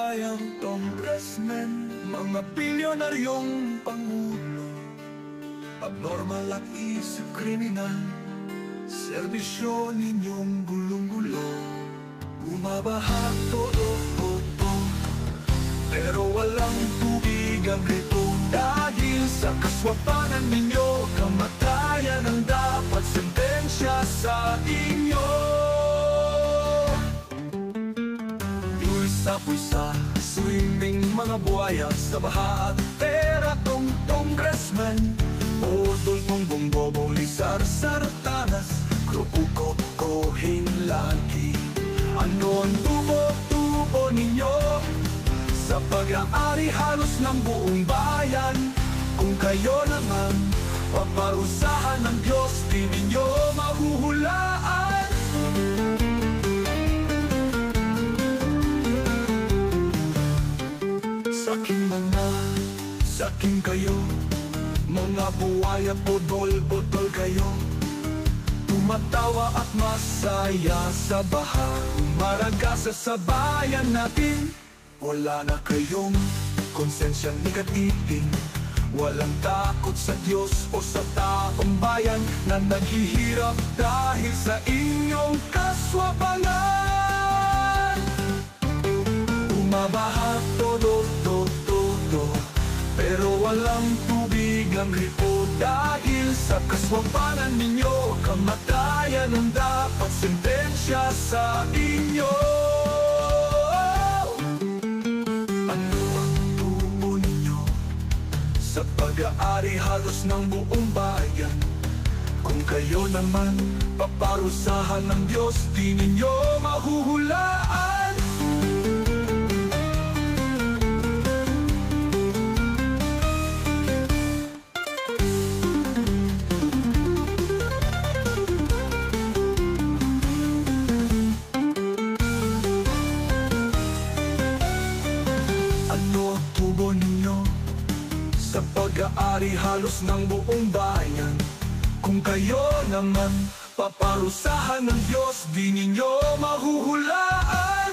sambayang congressmen, mga bilyonaryong pangulo, abnormal at isip kriminal, serbisyo ninyong gulong-gulo. Bumabaha todo, pero walang tubig ang rito. Dahil sa kaswapanan ninyo, kamatayan ang dapat sentensya sa inyo. Puisa, swimming mga buhaya sa baha at pera tong congressman. Odol mong bongbobo, lisar, sartanas, grupo ko hinlagi. Ano ang tubo ninyo sa pag-aari halos ng buong bayan? Kung kayo naman paparusahan ng Diyos, di ninyo mahuhulaan. Saking kayo, mga buhaya, bodol kayo. Tumatawa at masaya sa baha, umaragasa sa bayan natin. Wala na kayong konsensyang negatifin, walang takot sa Diyos o sa taong bayan na naghihirap dahil sa inyong kaswapanan. Umabaha todo, pero walang tubig ang rito. Dahil sa kaswapanan ninyo, kamatayan ang dapat sentensya sa inyo. Ano ang tubo ninyo sa pag-aari halos ng buong bayan? Kung kayo naman paparusahan ng Diyos, di ninyo mahuhulaan. Sa pag-aari halos ng buong bayan, kung kayo naman paparusahan ng Diyos, di ninyo mahuhulaan.